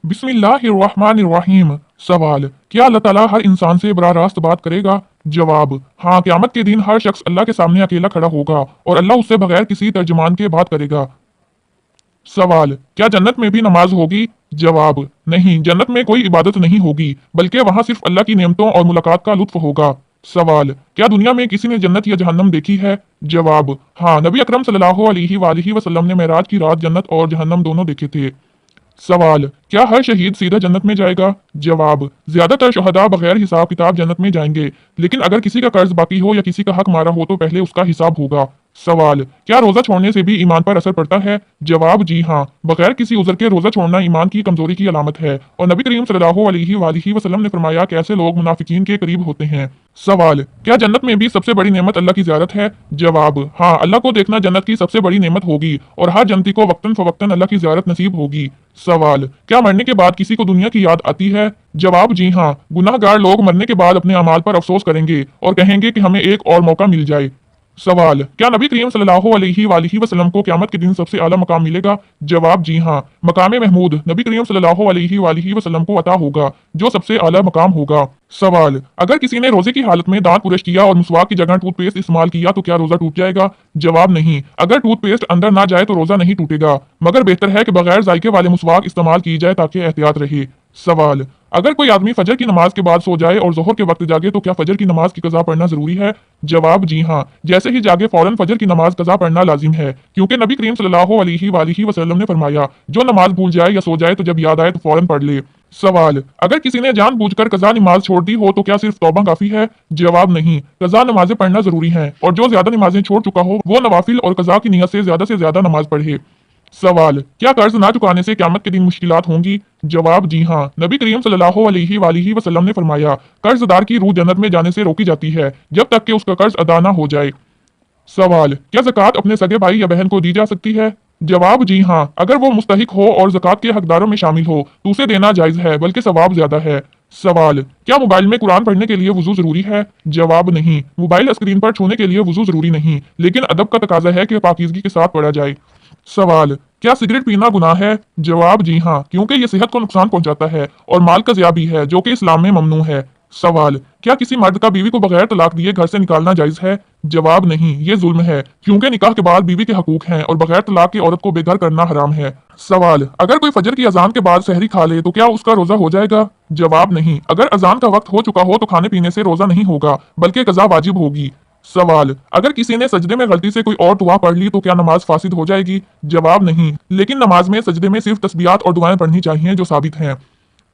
बिस्मिल्लाहिर्रहमानिर्रहीम। सवाल, क्या अल्लाह ताला हर इंसान से बराह रास्त बात करेगा? जवाब, हाँ, क़यामत के दिन हर शख्स अल्लाह के सामने अकेला खड़ा होगा और अल्लाह उससे बगैर किसी तर्जुमान के बात करेगा। सवाल, क्या जन्नत में भी नमाज होगी? जवाब, नहीं, जन्नत में कोई इबादत नहीं होगी, बल्कि वहाँ सिर्फ अल्लाह की नेमतों और मुलाकात का लुत्फ होगा। सवाल, क्या दुनिया में किसी ने जन्नत या जहन्नम देखी है? जवाब, हाँ, नबी अकरम सल्लल्लाहु अलैहि वसल्लम ने मेराज की रात जन्नत और जहन्नम दोनों देखे थे। सवाल, क्या हर शहीद सीधा जन्नत में जाएगा? जवाब, ज्यादातर शुहदा बगैर हिसाब किताब जन्नत में जाएंगे, लेकिन अगर किसी का कर्ज बाकी हो या किसी का हक मारा हो तो पहले उसका हिसाब होगा। सवाल, क्या रोजा छोड़ने से भी ईमान पर असर पड़ता है? जवाब, जी हाँ, बगैर किसी उज़र के रोजा छोड़ना ईमान की कमजोरी की अलामत है और नबी करीम सल्लल्लाहु अलैहि वसल्लम ने फरमाया कि ऐसे लोग मुनाफिकीन के करीब होते हैं। सवाल, क्या जन्नत में भी सबसे बड़ी नेमत अल्लाह की ज़ियारत है? जवाब, हाँ, अल्लाह को देखना जन्नत की सबसे बड़ी नेमत होगी और हर जन्नती को वक्तन फवक्तन अल्लाह की ज़ियारत नसीब होगी। सवाल, क्या मरने के बाद किसी को दुनिया की याद आती है? जवाब, जी हाँ, गुनाहगार लोग मरने के बाद अपने अमाल पर अफसोस करेंगे और कहेंगे कि हमें एक और मौका मिल जाए। सवाल, क्या नबी करीम सल्लल्लाहु अलैहि वसल्लम को क़यामत के दिन सबसे आला मकाम मिलेगा? जवाब, जी हाँ, मकाम महमूद नबी करीम सल्लल्लाहु अलैहि वसल्लम को अता होगा, जो सबसे आला मकाम होगा। सवाल, अगर किसी ने रोजे की हालत में दांत ब्रश किया और मुसवाक की जगह टूथपेस्ट इस्तेमाल किया तो क्या रोजा टूट जाएगा? जवाब, नहीं, अगर टूथपेस्ट अंदर ना जाए तो रोजा नहीं टूटेगा, मगर बेहतर है कि बगैर जायके वाले मुसवाक इस्तेमाल की जाए ताकि एहतियात रहे। सवाल, अगर कोई आदमी फजर की नमाज के बाद सो जाए और जोहर के वक्त जागे तो क्या फजर की नमाज की कज़ा पढ़ना जरूरी है? जवाब, जी हाँ, जैसे ही जागे फौरन फजर की नमाज कज़ा पढ़ना लाजिम है, क्योंकि नबी करीम सल्लल्लाहु अलैहि वसल्लम ने फरमाया, जो नमाज भूल जाए या सो जाए तो जब याद आए तो फौरन पढ़ ले। सवाल, अगर किसी ने जानबूझकर कज़ा नमाज छोड़ दी हो तो क्या सिर्फ तौबा काफी है? जवाब, नहीं, कज़ा नमाजें पढ़ना जरूरी है और जो ज्यादा नमाजें छोड़ चुका हो वो नवाफिल और कज़ा की नियत से ज्यादा नमाज पढ़े। सवाल, क्या कर्ज ना चुकाने से क़यामत के दिन मुश्किलात होंगी? जवाब, जी हाँ, नबी करीम सल्लल्लाहु अलैहि वसल्लम ने फरमाया, कर्जदार की रूह जन्नत में जाने से रोकी जाती है जब तक कि उसका कर्ज अदा ना हो जाए। सवाल, क्या ज़कात अपने सगे भाई या बहन को दी जा सकती है? जवाब, जी हाँ, अगर वो मुस्तहिक हो और ज़कात के हकदारों में शामिल हो तो उसे देना जायज़ है, बल्कि सवाब ज्यादा है। सवाल, क्या मोबाइल में कुरान पढ़ने के लिए वुजू जरूरी है? जवाब, नहीं, मोबाइल स्क्रीन पर छूने के लिए वुजू जरूरी नहीं, लेकिन अदब का तकाजा है कि पाकीज़गी के साथ पढ़ा जाए। सवाल, क्या सिगरेट पीना गुनाह है? जवाब, जी हाँ, क्योंकि ये सेहत को नुकसान पहुंचाता है और माल का ज़िया भी है, जो कि इस्लाम में ममनू है। सवाल, क्या किसी मर्द का बीवी को बगैर तलाक दिए घर से निकालना जायज है? जवाब, नहीं, ये जुल्म है, क्योंकि निकाह के बाद बीवी के हकूक हैं और बगैर तलाक की औरत को बेघर करना हराम है। सवाल, अगर कोई फजर की अजान के बाद सहरी खा ले तो क्या उसका रोजा हो जाएगा? जवाब, नहीं, अगर अजान का वक्त हो चुका हो तो खाने पीने से रोजा नहीं होगा, बल्कि कज़ा वाजिब होगी। सवाल, अगर किसी ने सजदे में गलती से कोई और दुआ पढ़ ली तो क्या नमाज फासिद हो जाएगी? जवाब, नहीं, लेकिन नमाज में सजदे में सिर्फ तस्बीहात और दुआएं पढ़नी चाहिए जो साबित हैं।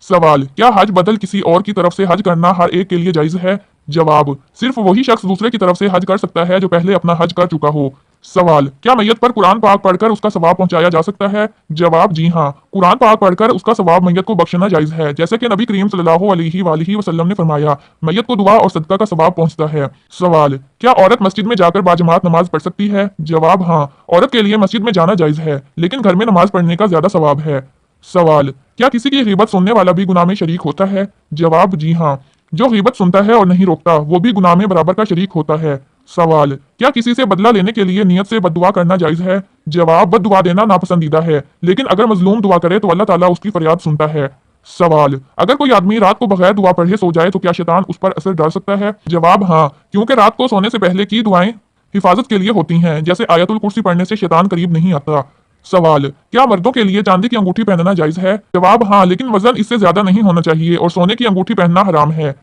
सवाल, क्या हज बदल किसी और की तरफ से हज करना हर एक के लिए जायज है? जवाब, सिर्फ वही शख्स दूसरे की तरफ से हज कर सकता है जो पहले अपना हज कर चुका हो। सवाल, क्या मैयत पर कुरान पाक पढ़कर उसका सवाब पहुंचाया जा सकता है? जवाब, जी हाँ, कुरान पाक पढ़कर उसका सवाब मैयत को बख्शना जायज है, जैसे कि नबी करीम सल्लल्लाहु अलैहि वसल्लम ने फरमाया, मैयत को दुआ और सदका का सवाब पहुंचता है। सवाल, क्या औरत मस्जिद में जाकर बाजमात नमाज पढ़ सकती है? जवाब, हाँ, औरत के लिए मस्जिद में जाना जायज है, लेकिन घर में नमाज पढ़ने का ज्यादा सवाब है। सवाल, क्या किसी की गीबत सुनने वाला भी गुनाह में शरीक होता है? जवाब, जी हाँ, जो गीबत सुनता है और नहीं रोकता वो भी गुनाह में बराबर का शरीक होता है। सवाल, क्या किसी से बदला लेने के लिए नियत से बद्दुआ करना जायज है? जवाब, बद्दुआ देना नापसंदीदा है, लेकिन अगर मजलूम दुआ करे तो अल्लाह ताला उसकी फरियाद सुनता है। सवाल, अगर कोई आदमी रात को बगैर दुआ पढ़े सो जाए तो क्या शैतान उस पर असर डाल सकता है? जवाब, हाँ, क्योंकि रात को सोने से पहले की दुआएं हिफाजत के लिए होती हैं, जैसे आयतुल कुर्सी पढ़ने से शैतान करीब नहीं आता। सवाल, क्या मर्दों के लिए चांदी की अंगूठी पहनना जायज है? जवाब, हाँ, लेकिन वजन इससे ज्यादा नहीं होना चाहिए और सोने की अंगूठी पहनना हराम है।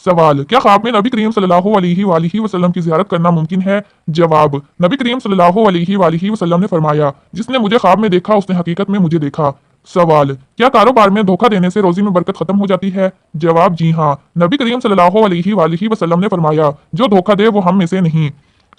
सवाल, क्या ख्वाब में नबी करीम सल्लल्लाहु अलैहि वसल्लम की ज़ियारत करना मुमकिन है? जवाब, नबी करीम सल्लल्लाहु अलैहि वसल्लम ने फरमाया, जिसने मुझे ख्वाब में देखा उसने हकीकत में मुझे देखा। सवाल, क्या कारोबार में धोखा देने से रोजी में बरकत खत्म हो जाती है? जवाब, जी हाँ, नबी करीम सल्लल्लाहु अलैहि वसल्लम ने फरमाया, जो धोखा दे वो हम में से नहीं।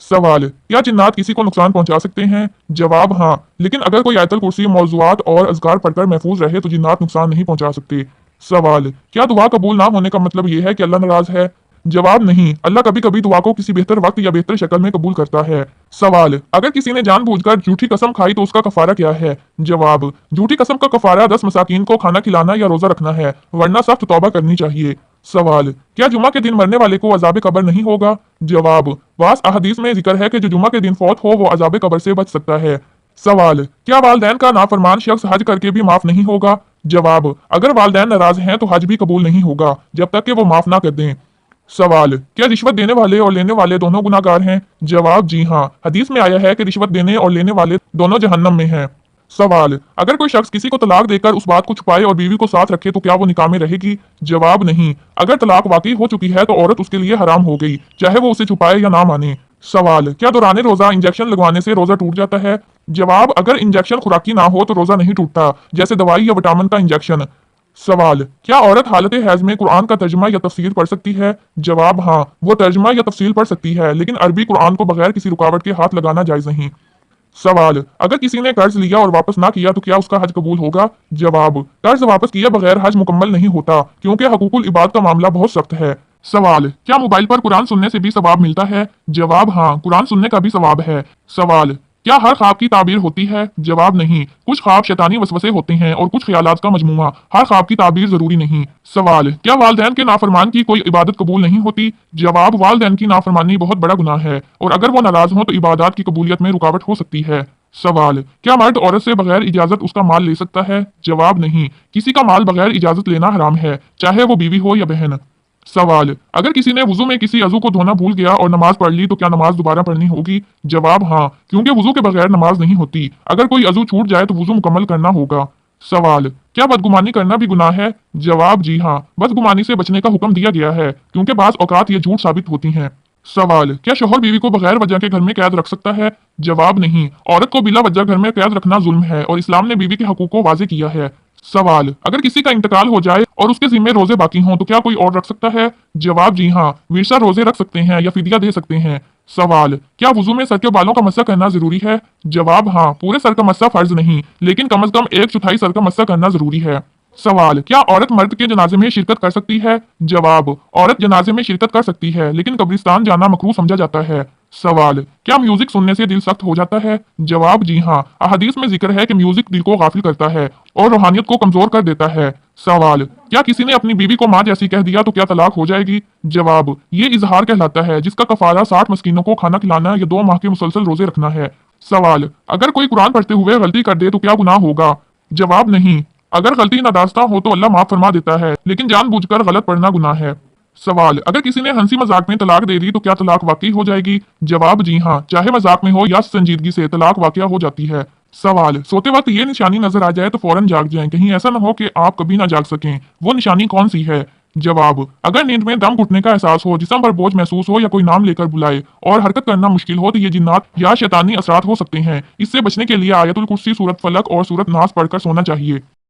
सवाल, क्या जिन्नात किसी को नुकसान पहुंचा सकते हैं? जवाब, हाँ, लेकिन अगर कोई आयतल कुर्सी मौज़ूआत और अज़कार पढ़कर महफूज रहे तो जिन्नात नुकसान नहीं पहुंचा सकते। सवाल, क्या दुआ कबूल ना होने का मतलब यह है कि अल्लाह नाराज है? जवाब, नहीं, अल्लाह कभी कभी दुआ को किसी बेहतर वक्त या बेहतर शक्ल में कबूल करता है। सवाल, अगर किसी ने जानबूझकर झूठी कसम खाई तो उसका कफारा क्या है? जवाब, झूठी कसम का कफारा 10 मसाकीन को खाना खिलाना या रोजा रखना है, वरना सख्त तौबा करनी चाहिए। सवाल, क्या जुमा के दिन मरने वाले को अजाब कब्र नहीं होगा? जवाब, वास अहदीस में जिक्र है कि जो जुमा के दिन फौत हो वो अजाब कब्र से बच सकता है। सवाल, क्या वालदैन का नाफरमान शख्स हज करके भी माफ नहीं होगा? जवाब, अगर वालिदैन नाराज हैं तो हज भी कबूल नहीं होगा जब तक कि वो माफ ना कर दें। सवाल, क्या रिश्वत देने वाले और लेने वाले दोनों गुनाहगार हैं? जवाब, जी हाँ, हदीस में आया है कि रिश्वत देने और लेने वाले दोनों जहन्नम में हैं। सवाल, अगर कोई शख्स किसी को तलाक देकर उस बात को छुपाए और बीवी को साथ रखे तो क्या वो निकाह में रहेगी? जवाब, नहीं, अगर तलाक वाकई हो चुकी है तो औरत उसके लिए हराम हो गई, चाहे वो उसे छुपाए या ना माने। सवाल, क्या दौरान रोजा इंजेक्शन लगवाने से रोजा टूट जाता है? जवाब, अगर इंजेक्शन खुराकी ना हो तो रोजा नहीं टूटता, जैसे दवाई या विटामिन का इंजेक्शन। सवाल, क्या औरत हालत हैज में कुरान का तर्जमा या तफसीर पढ़ सकती है? जवाब, हाँ, वो तर्जमा या तफसीर पढ़ सकती है, लेकिन अरबी कुरान को बगैर किसी रुकावट के हाथ लगाना जायज नहीं। सवाल, अगर किसी ने कर्ज लिया और वापस ना किया तो क्या उसका हज कबूल होगा? जवाब, कर्ज वापस किए बगैर हज मुकम्मल नहीं होता, क्योंकि हकूकुल इबाद का मामला बहुत सख्त है। सवाल, क्या मोबाइल पर कुरान सुनने से भी सवाब मिलता है? जवाब, हाँ, कुरान सुनने का भी सवाब है। सवाल, क्या हर ख्वाब की ताबीर होती है? जवाब, नहीं, कुछ ख्वाब शैतानी वसवसे होते हैं और कुछ ख्यालात का मजमूआ, हर ख्वाब की ताबीर जरूरी नहीं। सवाल, क्या वालिदैन के नाफरमान की कोई इबादत कबूल नहीं होती? जवाब, वालिदैन की नाफरमानी बहुत बड़ा गुनाह है और अगर वो नाराज हो तो इबादत की कबूलियत में रुकावट हो सकती है। सवाल, क्या मर्द औरत से बगैर इजाजत उसका माल ले सकता है? जवाब, नहीं, किसी का माल बगैर इजाजत लेना हराम है, चाहे वो बीवी हो या बहन। सवाल, अगर किसी ने वुजू में किसी अजू को धोना भूल गया और नमाज पढ़ ली तो क्या नमाज दोबारा पढ़नी होगी? जवाब, हाँ, क्योंकि वुजू के बगैर नमाज नहीं होती, अगर कोई अजू छूट जाए तो वुजू मुकम्मल करना होगा। सवाल, क्या बदगुमानी करना भी गुनाह है? जवाब, जी हाँ, बदगुमानी से बचने का हुक्म दिया गया है, क्योंकि बाज औकात ये झूठ साबित होती हैं। सवाल, क्या शोहर बीवी को बगैर वजह के घर में कैद रख सकता है? जवाब, नहीं, औरत को बिला वजह घर में कैद रखना जुल्म है और इस्लाम ने बीवी के हकूक को वाजे किया है। सवाल, अगर किसी का इंतकाल हो जाए और उसके जिम्मे रोजे बाकी हों तो क्या कोई और रख सकता है? जवाब, जी हाँ, विरसा रोजे रख सकते हैं या फिदिया दे सकते हैं। सवाल, क्या वुजू में सर के बालों का मस्सा करना जरूरी है? जवाब, हाँ, पूरे सर का मस्सा फर्ज नहीं, लेकिन कम से कम 1/4 सर का मस्सा करना जरूरी है। सवाल, क्या औरत मर्द के जनाजे में शिरकत कर सकती है? जवाब, औरत जनाजे में शिरकत कर सकती है, लेकिन कब्रिस्तान जाना मकरूह समझा जाता है। सवाल, क्या म्यूजिक सुनने से दिल सख्त हो जाता है? जवाब, जी हाँ, अहादीस में जिक्र है कि म्यूजिक दिल को गाफिल करता है और रूहानियत को कमजोर कर देता है। सवाल, क्या किसी ने अपनी बीवी को माँ जैसी कह दिया तो क्या तलाक हो जाएगी? जवाब, ये इजहार कहलाता है, जिसका कफारा 60 मस्कीनों को खाना खिलाना या 2 माह के मुसलसल रोजे रखना है। सवाल, अगर कोई कुरान पढ़ते हुए गलती कर दे तो क्या गुनाह होगा? जवाब, नहीं, अगर गलती नादास्ता हो तो अल्लाह माफ फरमा देता है, लेकिन जानबूझकर गलत पढ़ना गुनाह है। सवाल, अगर किसी ने हंसी मजाक में तलाक दे दी तो क्या तलाक वाकई हो जाएगी? जवाब, जी हाँ, चाहे मजाक में हो या संजीदगी से तलाक वाकया हो जाती है। सवाल, सोते वक्त ये निशानी नजर आ जाए तो फौरन जाग जाएं, कहीं ऐसा न हो कि आप कभी ना जाग सकें, वो निशानी कौन सी है? जवाब, अगर नींद में दम घुटने का एहसास हो, जिस्म पर बोझ महसूस हो या कोई नाम लेकर बुलाए और हरकत करना मुश्किल हो तो ये जिन्नात या शैतानी असरात हो सकते हैं। इससे बचने के लिए आयतुल कुर्सी, सूरत फलक और सूरत नास पढ़कर सोना चाहिए।